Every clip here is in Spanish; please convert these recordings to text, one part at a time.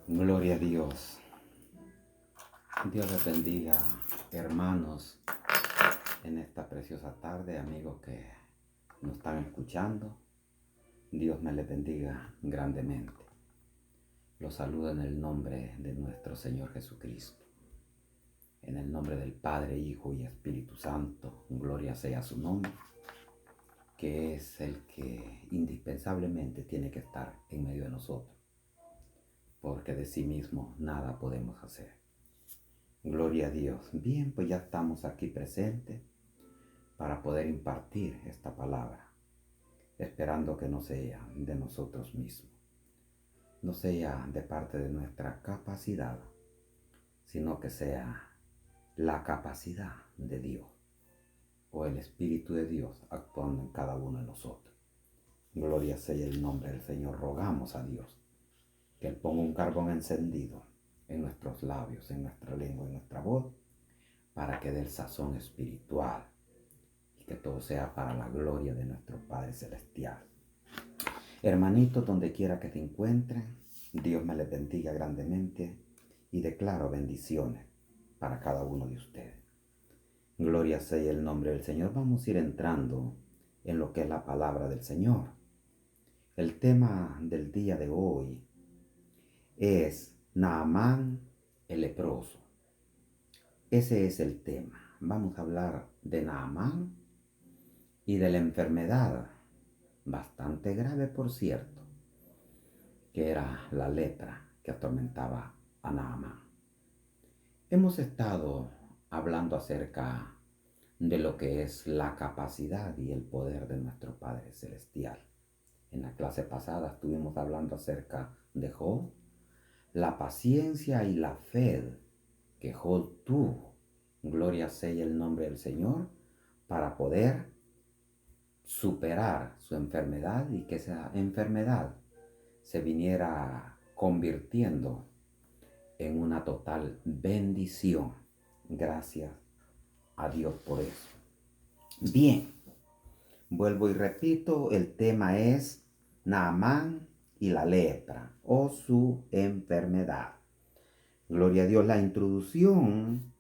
Gloria a Dios. Dios les bendiga, hermanos, en esta preciosa tarde, amigos que nos están escuchando. Dios me les bendiga grandemente. Los saludo en el nombre de nuestro Señor Jesucristo. En el nombre del Padre, Hijo y Espíritu Santo, gloria sea su nombre, que es el que indispensablemente tiene que estar en medio de nosotros, porque de sí mismo nada podemos hacer. Gloria a Dios. Bien, pues ya estamos aquí presentes para poder impartir esta palabra, esperando que no sea de nosotros mismos, no sea de parte de nuestra capacidad, sino que sea la capacidad de Dios o el Espíritu de Dios actuando en cada uno de nosotros. Gloria sea el nombre del Señor. Rogamos a Dios que Él ponga un carbón encendido en nuestros labios, en nuestra lengua, en nuestra voz, para que dé el sazón espiritual y que todo sea para la gloria de nuestro Padre Celestial. Hermanitos, donde quiera que te encuentren, Dios me les bendiga grandemente y declaro bendiciones para cada uno de ustedes. Gloria sea el nombre del Señor. Vamos a ir entrando en lo que es la palabra del Señor. El tema del día de hoy es Naamán el leproso. Ese es el tema. Vamos a hablar de Naamán y de la enfermedad, bastante grave por cierto, que era la lepra que atormentaba a Naamán. Hemos estado hablando acerca de lo que es la capacidad y el poder de nuestro Padre Celestial. En la clase pasada estuvimos hablando acerca de Job, la paciencia y la fe que Job tuvo, gloria sea el nombre del Señor, para poder superar su enfermedad y que esa enfermedad se viniera convirtiendo en una total bendición. Gracias a Dios por eso. Bien, vuelvo y repito, el tema es Naamán y la lepra o su enfermedad. Gloria a Dios. La introducción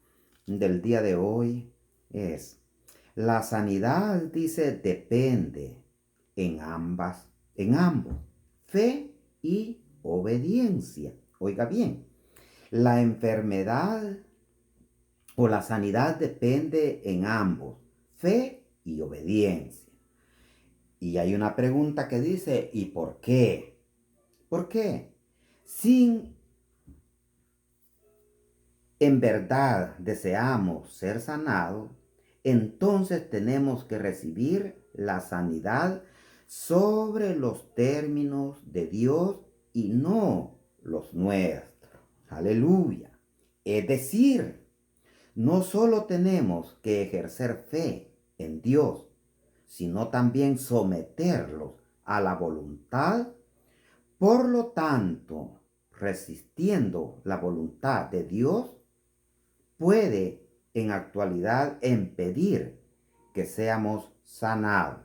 del día de hoy es: la sanidad, dice, depende en ambos, fe y obediencia. Oiga bien, la enfermedad o la sanidad depende en ambos, fe y obediencia. Y hay una pregunta que dice, ¿y por qué? ¿Por qué? Si en verdad deseamos ser sanados, entonces tenemos que recibir la sanidad sobre los términos de Dios y no los nuestros. Aleluya. Es decir, no solo tenemos que ejercer fe en Dios, sino también someterlos a la voluntad. Por lo tanto, resistiendo la voluntad de Dios, puede en actualidad impedir que seamos sanados.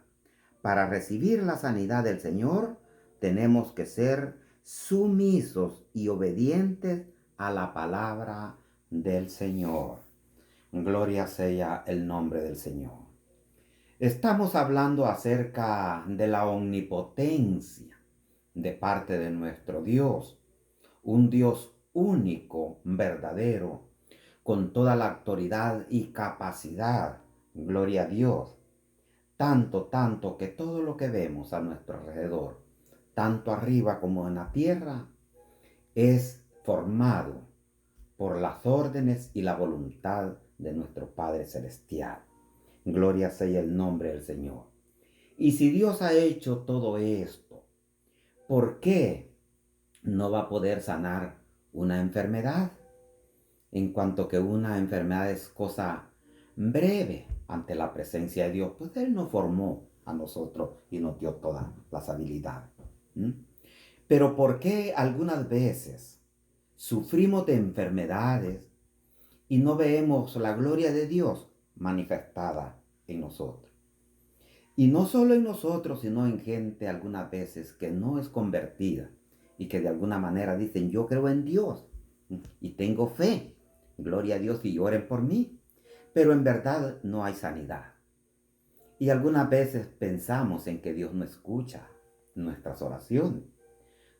Para recibir la sanidad del Señor, tenemos que ser sumisos y obedientes a la palabra del Señor. Gloria sea el nombre del Señor. Estamos hablando acerca de la omnipotencia de parte de nuestro Dios, un Dios único, verdadero, con toda la autoridad y capacidad. Gloria a Dios. Tanto que todo lo que vemos a nuestro alrededor, tanto arriba como en la tierra, es formado por las órdenes y la voluntad de nuestro Padre Celestial. Gloria sea el nombre del Señor. Y si Dios ha hecho todo esto, ¿por qué no va a poder sanar una enfermedad? En cuanto que una enfermedad es cosa breve ante la presencia de Dios, pues Él nos formó a nosotros y nos dio todas las habilidades. Pero ¿por qué algunas veces sufrimos de enfermedades y no vemos la gloria de Dios manifestada en nosotros? Y no solo en nosotros, sino en gente algunas veces que no es convertida y que de alguna manera dicen, yo creo en Dios y tengo fe, gloria a Dios, y oren por mí, pero en verdad no hay sanidad. Y algunas veces pensamos en que Dios no escucha nuestras oraciones.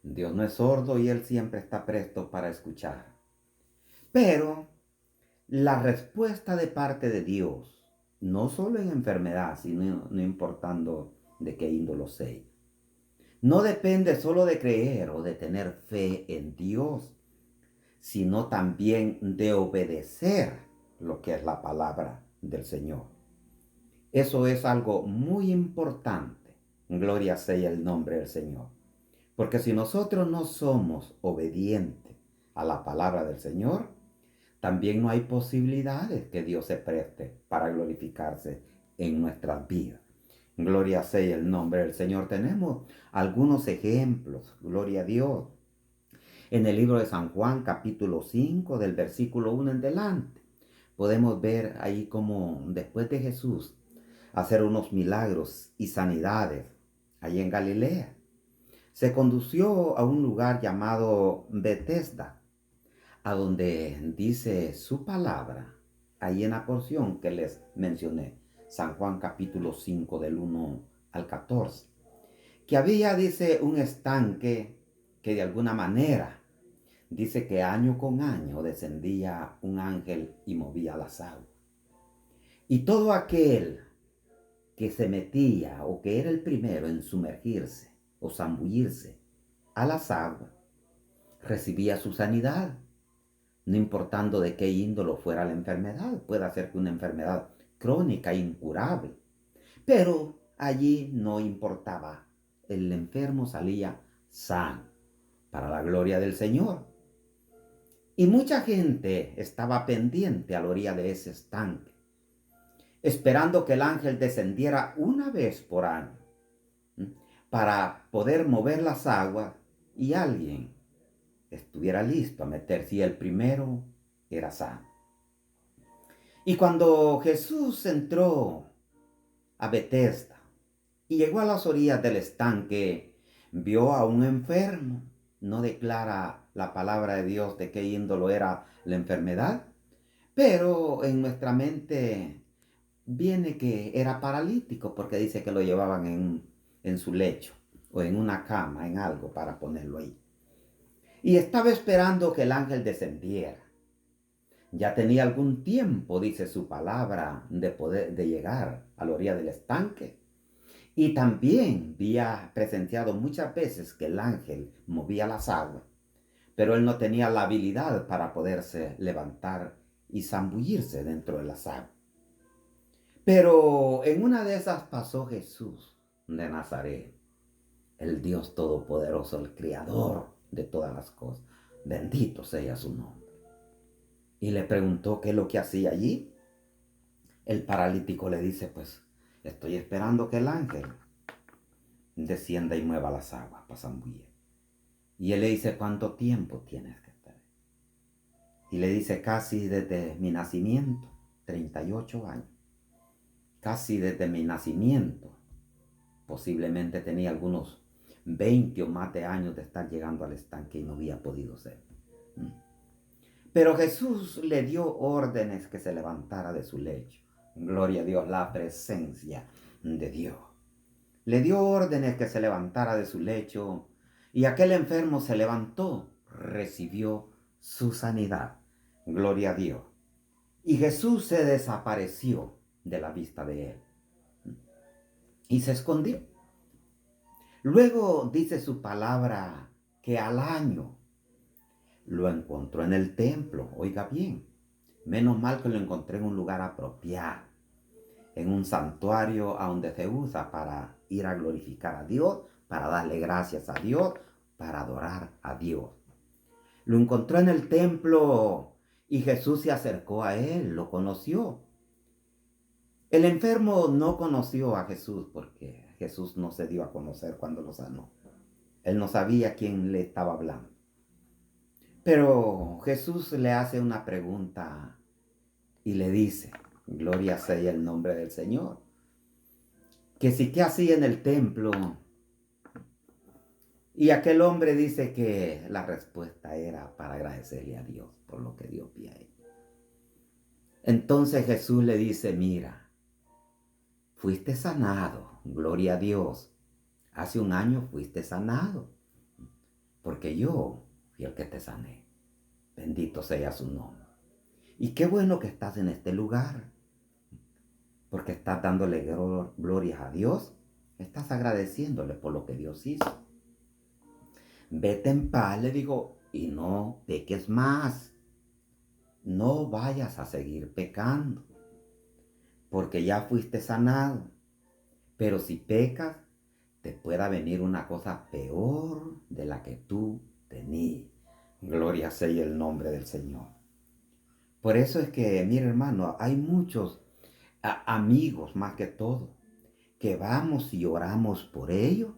Dios no es sordo y Él siempre está presto para escuchar. Pero la respuesta de parte de Dios, no solo en enfermedad, sino no importando de qué índole sea, no depende solo de creer o de tener fe en Dios, sino también de obedecer lo que es la palabra del Señor. Eso es algo muy importante. Gloria sea el nombre del Señor. Porque si nosotros no somos obedientes a la palabra del Señor, también no hay posibilidades que Dios se preste para glorificarse en nuestras vidas. Gloria sea el nombre del Señor. Tenemos algunos ejemplos, gloria a Dios. En el libro de San Juan, capítulo 5, del versículo 1 en delante, podemos ver ahí como después de Jesús hacer unos milagros y sanidades ahí en Galilea, se condució a un lugar llamado Betesda, a donde dice su palabra, ahí en la porción que les mencioné, San Juan capítulo 5 del 1 al 14, que había, dice, un estanque que de alguna manera, dice que año con año descendía un ángel y movía las aguas. Y todo aquel que se metía o que era el primero en sumergirse o zambullirse a las aguas, recibía su sanidad, no importando de qué índole fuera la enfermedad. Puede ser que una enfermedad crónica, incurable, pero allí no importaba. El enfermo salía sano, para la gloria del Señor. Y mucha gente estaba pendiente a la orilla de ese estanque, esperando que el ángel descendiera una vez por año, para poder mover las aguas y alguien estuviera listo a meterse, y el primero era sano. Y cuando Jesús entró a Betesda y llegó a las orillas del estanque, vio a un enfermo. No declara la palabra de Dios de qué índole era la enfermedad, pero en nuestra mente viene que era paralítico, porque dice que lo llevaban en su lecho o en una cama, en algo para ponerlo ahí. Y estaba esperando que el ángel descendiera. Ya tenía algún tiempo, dice su palabra, de llegar a la orilla del estanque. Y también había presenciado muchas veces que el ángel movía las aguas, pero él no tenía la habilidad para poderse levantar y zambullirse dentro de las aguas. Pero en una de esas pasó Jesús de Nazaret, el Dios Todopoderoso, el Creador de todas las cosas. Bendito sea su nombre. Y le preguntó qué es lo que hacía allí. El paralítico le dice, pues estoy esperando que el ángel descienda y mueva las aguas para zambullir. Y él le dice, ¿cuánto tiempo tienes que esperar? Y le dice, casi desde mi nacimiento, 38 años. Casi desde mi nacimiento. Posiblemente tenía algunos 20 o más de años de estar llegando al estanque y no había podido ser. Pero Jesús le dio órdenes que se levantara de su lecho. Gloria a Dios, la presencia de Dios. Le dio órdenes que se levantara de su lecho y aquel enfermo se levantó, recibió su sanidad. Gloria a Dios. Y Jesús se desapareció de la vista de él y se escondió. Luego dice su palabra que al año lo encontró en el templo. Oiga bien, menos mal que lo encontré en un lugar apropiado, en un santuario a donde se usa para ir a glorificar a Dios, para darle gracias a Dios, para adorar a Dios. Lo encontró en el templo y Jesús se acercó a él, lo conoció. El enfermo no conoció a Jesús porque Jesús no se dio a conocer cuando lo sanó. Él no sabía quién le estaba hablando. Pero Jesús le hace una pregunta y le dice, gloria sea el nombre del Señor, que si qué hacía en el templo Y aquel hombre dice que la respuesta era para agradecerle a Dios por lo que Dios había hecho. Entonces Jesús le dice, mira, fuiste sanado, gloria a Dios. Hace un año fuiste sanado, porque yo fui el que te sané. Bendito sea su nombre. Y qué bueno que estás en este lugar, porque estás dándole glorias a Dios, estás agradeciéndole por lo que Dios hizo. Vete en paz, le digo, y no peques más. No vayas a seguir pecando, porque ya fuiste sanado. Pero si pecas, te pueda venir una cosa peor de la que tú tenías. Gloria sea el nombre del Señor. Por eso es que, mire hermano, hay muchos amigos más que todo, que vamos y oramos por ellos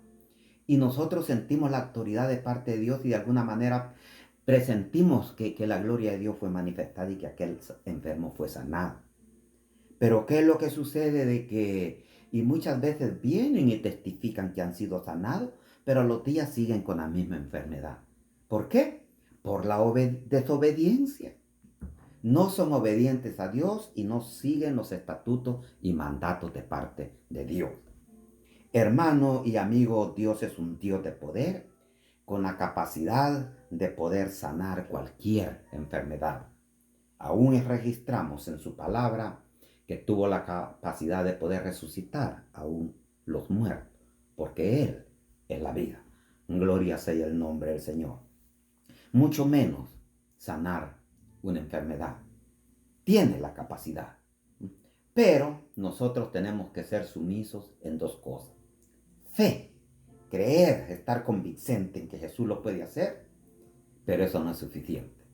y nosotros sentimos la autoridad de parte de Dios y de alguna manera presentimos que la gloria de Dios fue manifestada y que aquel enfermo fue sanado. Pero ¿qué es lo que sucede de que, y muchas veces vienen y testifican que han sido sanados, pero a los días siguen con la misma enfermedad? ¿Por qué? Por la desobediencia. No son obedientes a Dios y no siguen los estatutos y mandatos de parte de Dios. Hermano y amigo, Dios es un Dios de poder, con la capacidad de poder sanar cualquier enfermedad. Aún registramos en su palabra que tuvo la capacidad de poder resucitar aún los muertos, porque Él es la vida. Gloria sea el nombre del Señor. Mucho menos sanar una enfermedad. Tiene la capacidad. Pero nosotros tenemos que ser sumisos en dos cosas. Fe, creer, estar convincente en que Jesús lo puede hacer, pero eso no es suficiente.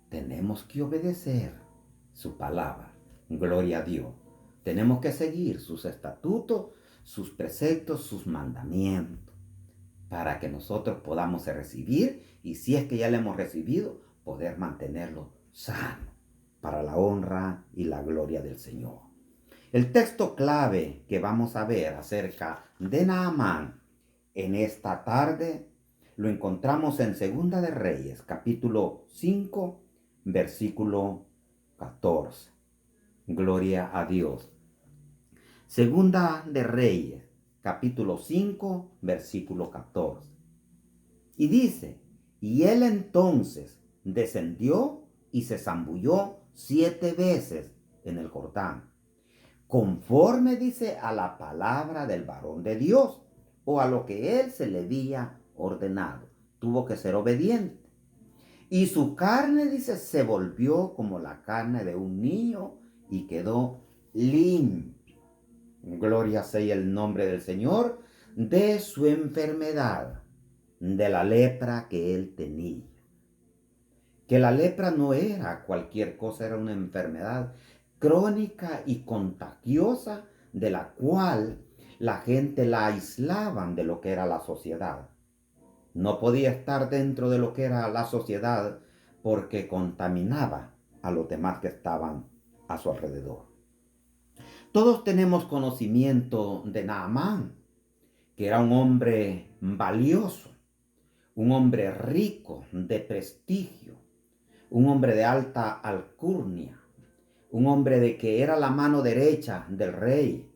Tenemos que obedecer su palabra. Gloria a Dios. Tenemos que seguir sus estatutos, sus preceptos, sus mandamientos, para que nosotros podamos recibir, y si es que ya le hemos recibido, poder mantenerlo sano, para la honra y la gloria del Señor. El texto clave que vamos a ver acerca de Naamán en esta tarde lo encontramos en Segunda de Reyes, capítulo 5, versículo 14. Gloria a Dios. Segunda de Reyes, capítulo 5, versículo 14. Y dice, y él entonces descendió y se zambulló 7 veces en el Jordán, conforme dice a la palabra del varón de Dios, o a lo que él se le había ordenado. Tuvo que ser obediente. Y su carne, dice, se volvió como la carne de un niño y quedó limpio. Gloria sea el nombre del Señor, de su enfermedad, de la lepra que él tenía. Que la lepra no era cualquier cosa, era una enfermedad crónica y contagiosa de la cual la gente la aislaban de lo que era la sociedad. No podía estar dentro de lo que era la sociedad porque contaminaba a los demás que estaban a su alrededor. Todos tenemos conocimiento de Naamán, que era un hombre valioso, un hombre rico, de prestigio, un hombre de alta alcurnia, un hombre de que era la mano derecha del rey.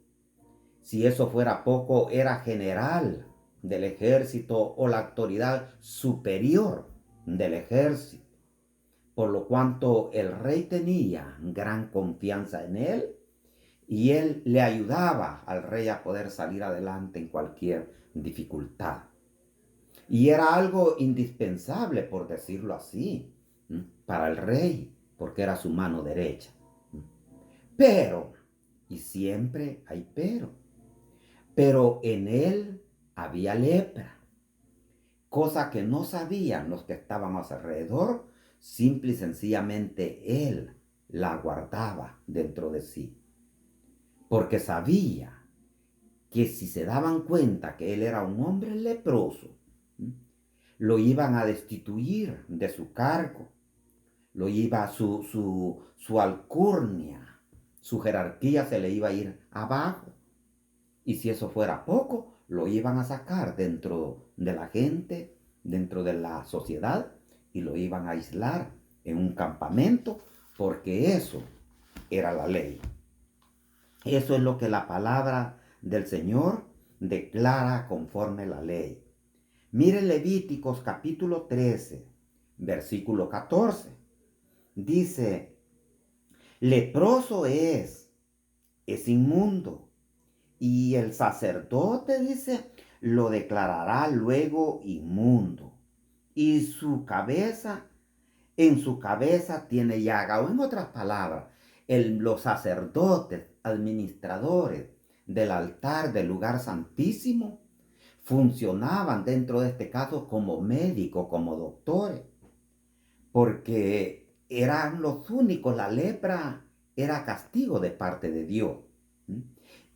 Si eso fuera poco, era general del ejército o la autoridad superior del ejército, por lo cuanto el rey tenía gran confianza en él y él le ayudaba al rey a poder salir adelante en cualquier dificultad. Y era algo indispensable, por decirlo así, para el rey, porque era su mano derecha. Pero, y siempre hay pero en él había lepra, cosa que no sabían los que estaban a su alrededor, simple y sencillamente él la guardaba dentro de sí, porque sabía que si se daban cuenta que él era un hombre leproso, lo iban a destituir de su cargo, lo iba su alcurnia, su jerarquía se le iba a ir abajo. Y si eso fuera poco, lo iban a sacar dentro de la gente, dentro de la sociedad, y lo iban a aislar en un campamento, porque eso era la ley. Eso es lo que la palabra del Señor declara conforme la ley. Mire Levíticos capítulo 13, versículo 14. Dice, leproso es inmundo. Y el sacerdote, dice, lo declarará luego inmundo. Y en su cabeza tiene llaga. O en otras palabras, los sacerdotes, administradores del altar del lugar santísimo, funcionaban dentro de este caso como médicos, como doctores, porque eran los únicos, la lepra era castigo de parte de Dios.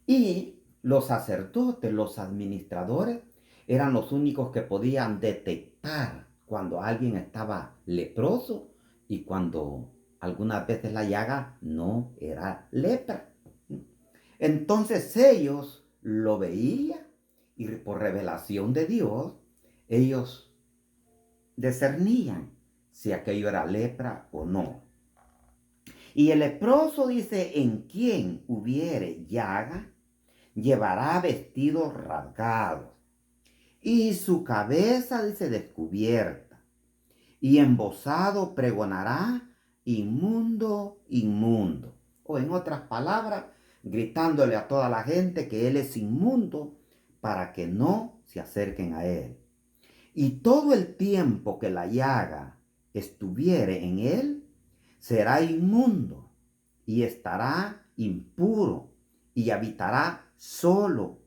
Y los sacerdotes, los administradores, eran los únicos que podían detectar cuando alguien estaba leproso y cuando algunas veces la llaga no era lepra. Entonces ellos lo veían y por revelación de Dios, ellos discernían si aquello era lepra o no. Y el leproso dice, en quien hubiere llaga, llevará vestidos rasgados y su cabeza, dice, descubierta, y embozado pregonará, inmundo, inmundo. O en otras palabras, gritándole a toda la gente que él es inmundo para que no se acerquen a él. Y todo el tiempo que la llaga estuviere en él, será inmundo y estará impuro y habitará solo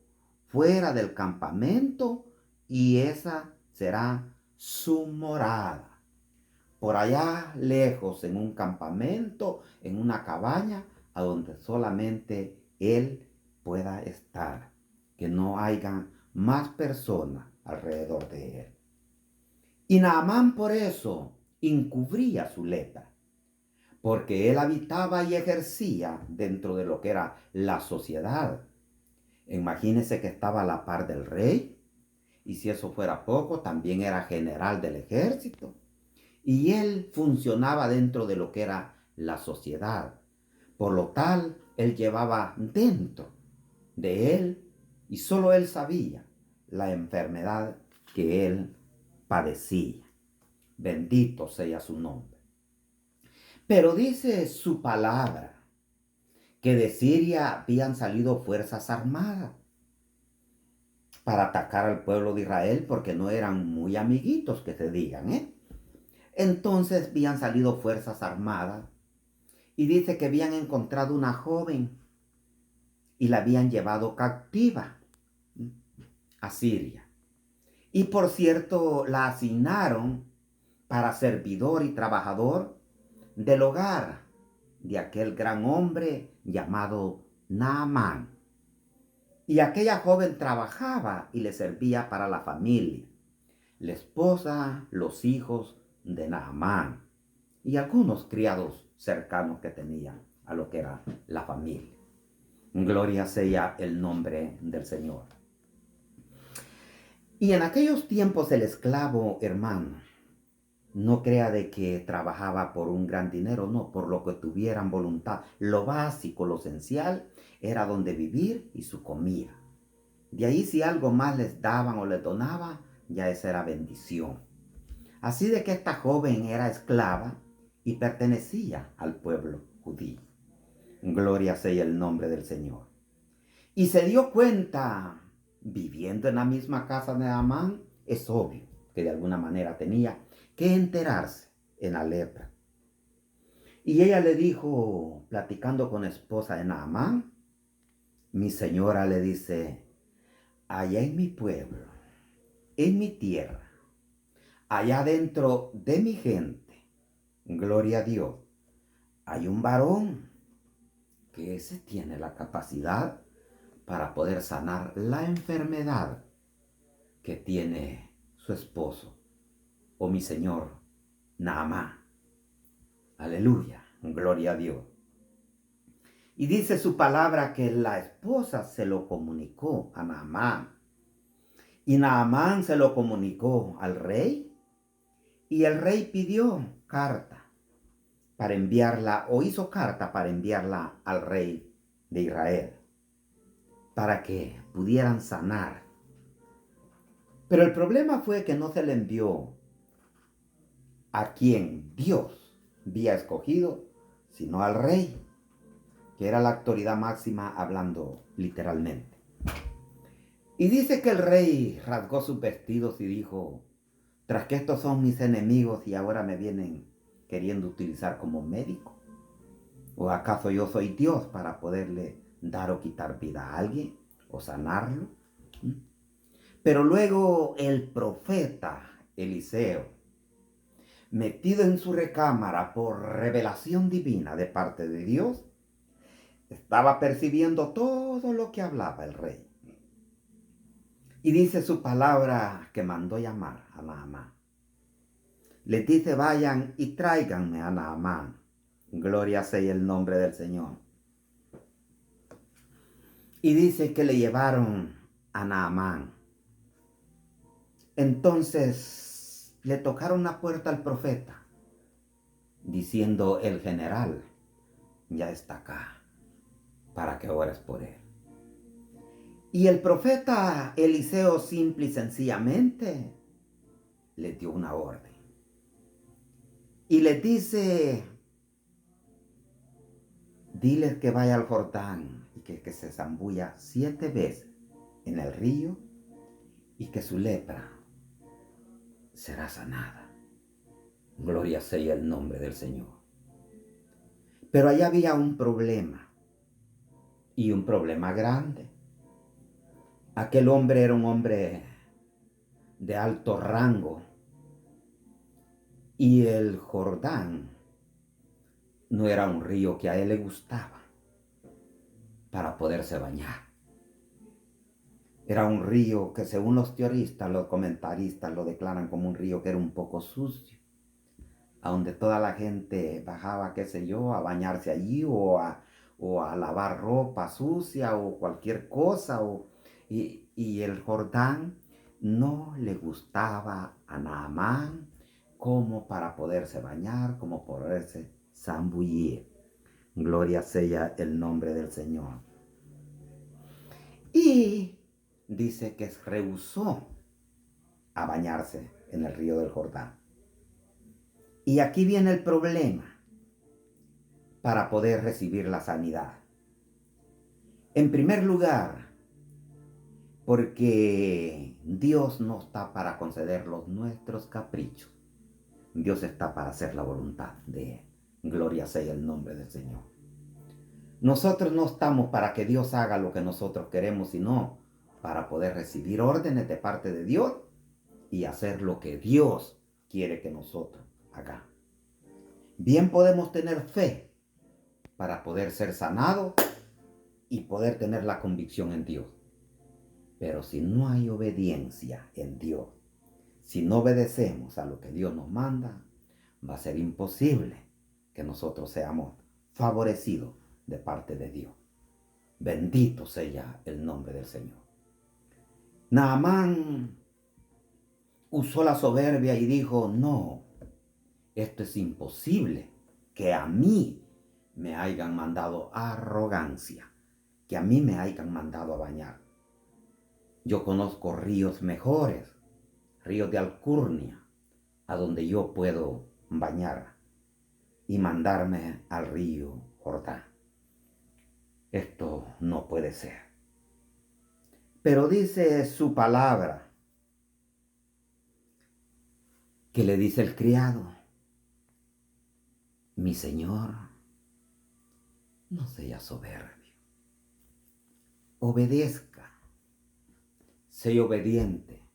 fuera del campamento, y esa será su morada. Por allá lejos, en un campamento, en una cabaña, a donde solamente él pueda estar, que no haya más personas alrededor de él. Y Naamán por eso encubría su lepra, porque él habitaba y ejercía dentro de lo que era la sociedad. Imagínense que estaba a la par del rey, y si eso fuera poco, también era general del ejército. Y él funcionaba dentro de lo que era la sociedad. Por lo tal, él llevaba dentro de él, y solo él sabía, la enfermedad que él padecía. Bendito sea su nombre. Pero dice su palabra que de Siria habían salido fuerzas armadas para atacar al pueblo de Israel, porque no eran muy amiguitos que se digan, ¿eh? Entonces habían salido fuerzas armadas y dice que habían encontrado una joven y la habían llevado cautiva a Siria. Y por cierto, la asignaron para servidor y trabajador del hogar de aquel gran hombre llamado Naamán. Y aquella joven trabajaba y le servía para la familia, la esposa, los hijos de Naamán y algunos criados cercanos que tenían a lo que era la familia. Gloria sea el nombre del Señor. Y en aquellos tiempos el esclavo, hermano, no crea de que trabajaba por un gran dinero, no, por lo que tuvieran voluntad. Lo básico, lo esencial, era donde vivir y su comida. De ahí si algo más les daban o les donaban, ya esa era bendición. Así de que esta joven era esclava y pertenecía al pueblo judío. Gloria sea el nombre del Señor. Y se dio cuenta, viviendo en la misma casa de Naamán, es obvio que de alguna manera tenía que enterarse en la lepra. Y ella le dijo, platicando con la esposa de Naamán, mi señora le dice, allá en mi pueblo, en mi tierra, allá dentro de mi gente, gloria a Dios, hay un varón que ese tiene la capacidad para poder sanar la enfermedad que tiene su esposo o mi señor Naamán. Aleluya, gloria a Dios. Y dice su palabra que la esposa se lo comunicó a Naamán. Y Naamán se lo comunicó al rey. Y el rey pidió carta para enviarla, o hizo carta para enviarla al rey de Israel, para que pudieran sanar. Pero el problema fue que no se le envió a quien Dios había escogido, sino al rey, que era la autoridad máxima hablando literalmente. Y dice que el rey rasgó sus vestidos y dijo: tras que estos son mis enemigos y ahora me vienen queriendo utilizar como médico, ¿o acaso yo soy Dios para poderle dar o quitar vida a alguien o sanarlo? Pero luego el profeta Eliseo, metido en su recámara por revelación divina de parte de Dios, estaba percibiendo todo lo que hablaba el rey. Y dice su palabra que mandó llamar a Naamán. Les dice: vayan y tráiganme a Naamán. Gloria sea el nombre del Señor. Y dice que le llevaron a Naamán. Entonces le tocaron la puerta al profeta, diciendo: el general ya está acá para que ores por él. Y el profeta Eliseo simple y sencillamente le dio una orden. Y les dice: diles que vaya al Jordán y que se zambulla 7 veces en el río y que su lepra será sanada. Gloria sea el nombre del Señor. Pero allá había un problema, y un problema grande. Aquel hombre era un hombre de alto rango, y el Jordán no era un río que a él le gustaba para poderse bañar. Era un río que, según los teoristas, los comentaristas lo declaran como un río que era un poco sucio, a donde toda la gente bajaba, qué sé yo, a bañarse allí o a lavar ropa sucia o cualquier cosa. Y el Jordán no le gustaba a Naamán como para poderse bañar, como poderse zambullir. Gloria sea el nombre del Señor. Y dice que rehusó a bañarse en el río del Jordán. Y aquí viene el problema para poder recibir la sanidad. En primer lugar, porque Dios no está para conceder los nuestros caprichos. Dios está para hacer la voluntad de Él. Gloria sea el nombre del Señor. Nosotros no estamos para que Dios haga lo que nosotros queremos, sino para poder recibir órdenes de parte de Dios y hacer lo que Dios quiere que nosotros hagamos. Bien podemos tener fe para poder ser sanados y poder tener la convicción en Dios. Pero si no hay obediencia en Dios, si no obedecemos a lo que Dios nos manda, va a ser imposible que nosotros seamos favorecidos de parte de Dios. Bendito sea el nombre del Señor. Naamán usó la soberbia y dijo: no, esto es imposible, que a mí me hayan mandado arrogancia, que a mí me hayan mandado a bañar. Yo conozco ríos mejores, ríos de alcurnia, a donde yo puedo bañar y mandarme al río Jordán. Esto no puede ser. Pero dice su palabra que le dice el criado: mi señor, no sea soberbio, obedezca, sea obediente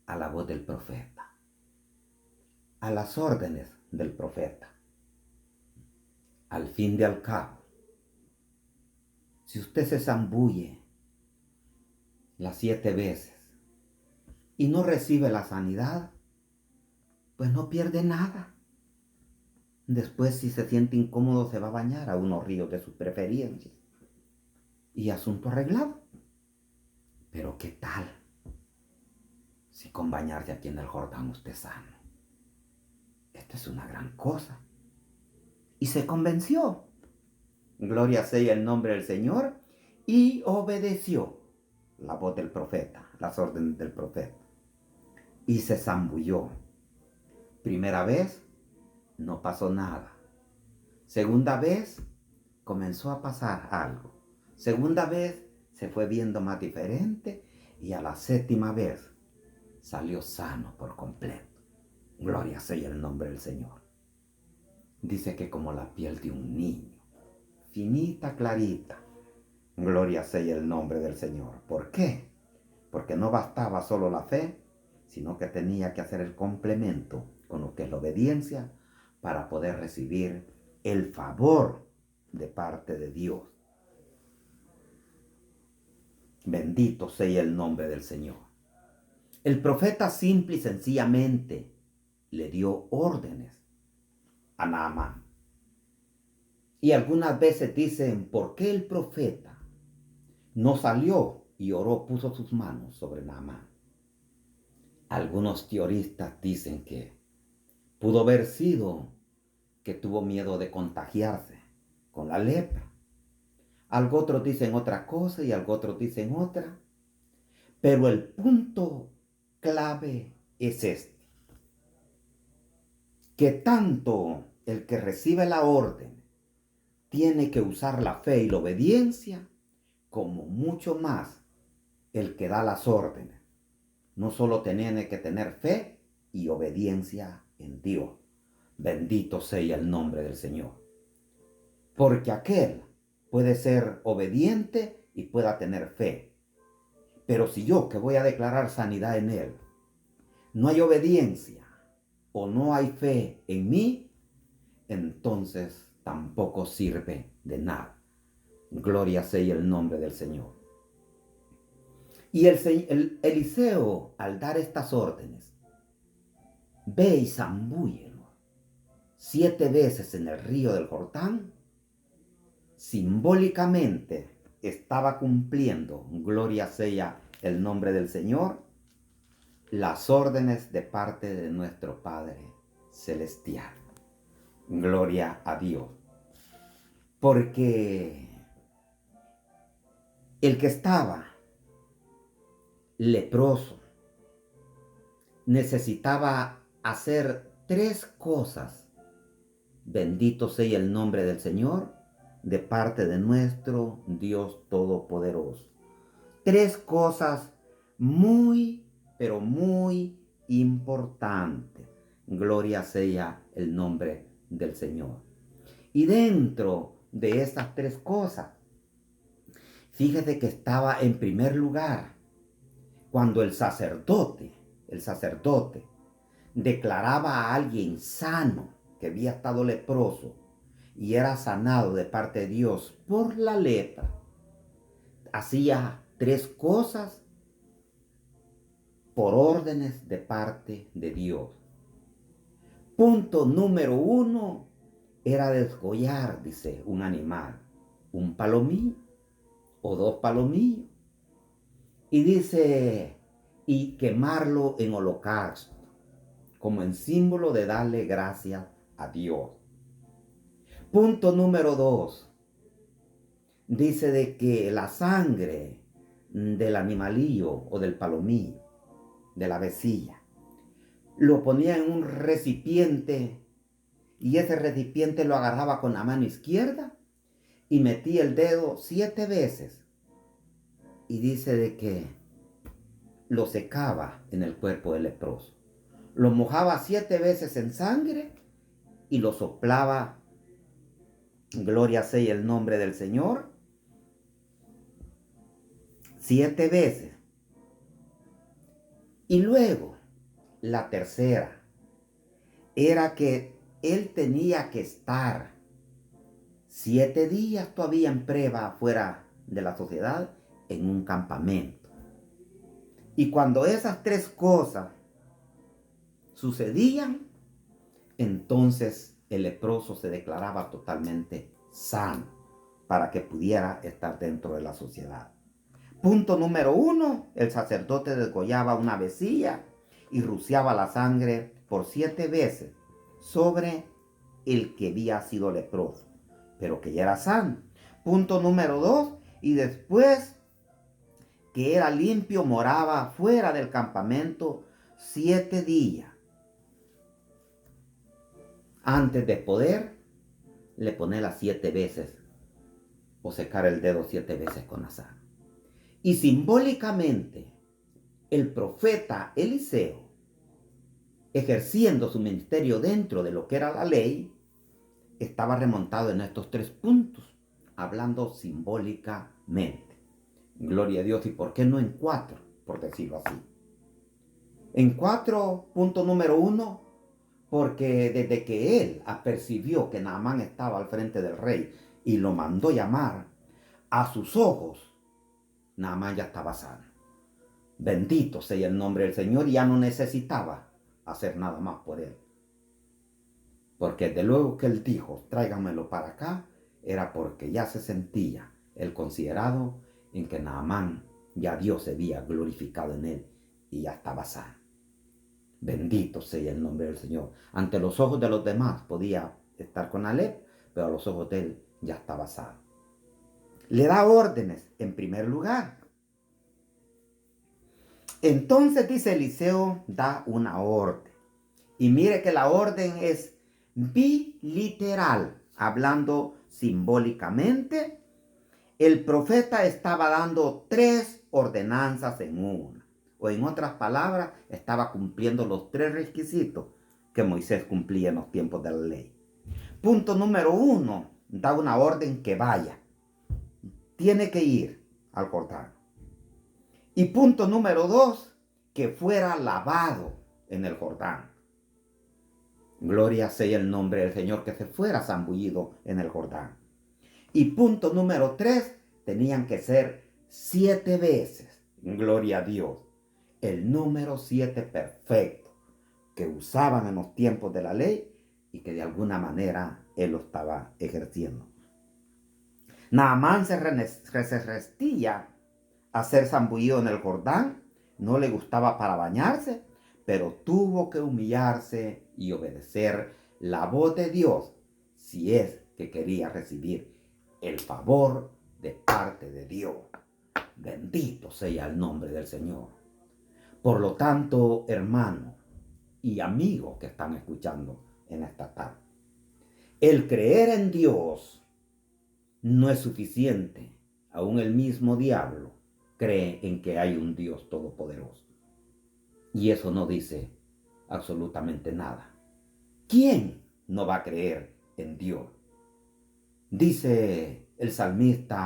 a la voz del profeta, a las órdenes del profeta. Al fin y al cabo, si usted se zambulle las 7 veces y no recibe la sanidad, pues no pierde nada. Después, si se siente incómodo, se va a bañar a unos ríos de su preferencia. Y asunto arreglado. Pero ¿qué tal si con bañarse aquí en el Jordán usted es sano? Esto es una gran cosa. Y se convenció. Gloria sea el nombre del Señor. Y obedeció la voz del profeta, las órdenes del profeta. Y se zambulló. Primera vez, no pasó nada. Segunda vez, comenzó a pasar algo. Segunda vez, se fue viendo más diferente. Y a la séptima vez, salió sano por completo. Gloria sea el nombre del Señor. Dice que como la piel de un niño, finita, clarita. Gloria sea el nombre del Señor. ¿Por qué? Porque no bastaba solo la fe, sino que tenía que hacer el complemento con lo que es la obediencia para poder recibir el favor de parte de Dios. Bendito sea el nombre del Señor. El profeta simple y sencillamente le dio órdenes a Naamán. Y algunas veces dicen, ¿por qué el profeta no salió y oró, puso sus manos sobre Naamán? Algunos teoristas dicen que pudo haber sido que tuvo miedo de contagiarse con la lepra. Algo otros dicen otra cosa y algo otros dicen otra. Pero el punto clave es este. Que tanto el que recibe la orden tiene que usar la fe y la obediencia, como mucho más el que da las órdenes. No solo tiene que tener fe y obediencia en Dios. Bendito sea el nombre del Señor. Porque aquel puede ser obediente y pueda tener fe. Pero si yo, que voy a declarar sanidad en él, no hay obediencia o no hay fe en mí, entonces tampoco sirve de nada. Gloria sea el nombre del Señor. Y Eliseo, al dar estas órdenes, ve y zambúllelo 7 veces en el río del Jordán. Simbólicamente estaba cumpliendo, gloria sea el nombre del Señor, las órdenes de parte de nuestro Padre Celestial. Gloria a Dios. Porque el que estaba leproso necesitaba hacer 3 cosas. Bendito sea el nombre del Señor, de parte de nuestro Dios Todopoderoso. 3 cosas muy, pero muy importantes. Gloria sea el nombre del Señor. Y dentro de estas 3 cosas, fíjate que estaba en primer lugar cuando el sacerdote declaraba a alguien sano que había estado leproso y era sanado de parte de Dios por la lepra. Hacía 3 cosas por órdenes de parte de Dios. Punto número 1 era desgollar, dice, un animal, un palomillo o 2 palomillos. Y dice, y quemarlo en holocausto, como en símbolo de darle gracias a Dios. Punto número 2. Dice de que la sangre del animalillo o del palomillo, de la vecilla, lo ponía en un recipiente y ese recipiente lo agarraba con la mano izquierda y metía el dedo 7 veces. Y dice de que lo secaba en el cuerpo del leproso. Lo mojaba 7 veces en sangre y lo soplaba, gloria sea el nombre del Señor, 7 veces. Y luego, la tercera, era que él tenía que estar 7 días todavía en prueba fuera de la sociedad en un campamento. Y cuando esas 3 cosas sucedían, entonces el leproso se declaraba totalmente sano para que pudiera estar dentro de la sociedad. Punto número 1, el sacerdote degollaba una vecilla y rociaba la sangre por 7 veces sobre el que había sido leproso, pero que ya era sano. Punto número 2, y después que era limpio moraba fuera del campamento 7 días. Antes de poder, le pone las 7 veces o secar el dedo 7 veces con la sal. Y simbólicamente, el profeta Eliseo, ejerciendo su ministerio dentro de lo que era la ley, estaba remontado en estos 3 puntos, hablando simbólicamente. Gloria a Dios. ¿Y por qué no en 4? Por decirlo así. En 4, punto número 1, porque desde que él apercibió que Naamán estaba al frente del rey y lo mandó llamar, a sus ojos, Naamán ya estaba sano. Bendito sea el nombre del Señor, y ya no necesitaba hacer nada más por él. Porque de luego que él dijo, tráigamelo para acá, era porque ya se sentía él considerado en que Naamán, ya Dios se había glorificado en él y ya estaba sano. Bendito sea el nombre del Señor. Ante los ojos de los demás podía estar con la lepra, pero a los ojos de él ya estaba sano. Le da órdenes en primer lugar. Entonces dice Eliseo, da una orden. Y mire que la orden es biliteral, hablando simbólicamente. El profeta estaba dando 3 ordenanzas en una. O en otras palabras, estaba cumpliendo los 3 requisitos que Moisés cumplía en los tiempos de la ley. Punto número 1, da una orden que vaya. Tiene que ir al Jordán. Y punto número 2, que fuera lavado en el Jordán. Gloria sea el nombre del Señor, que se fuera zambullido en el Jordán. Y punto número 3, tenían que ser 7 veces. Gloria a Dios. El número 7 perfecto que usaban en los tiempos de la ley y que de alguna manera él lo estaba ejerciendo. Naamán se resistía a ser zambullido en el Jordán, no le gustaba para bañarse, pero tuvo que humillarse y obedecer la voz de Dios si es que quería recibir el favor de parte de Dios. Bendito sea el nombre del Señor. Por lo tanto, hermanos y amigos que están escuchando en esta tarde, el creer en Dios no es suficiente. Aún el mismo diablo cree en que hay un Dios todopoderoso. Y eso no dice absolutamente nada. ¿Quién no va a creer en Dios? Dice el salmista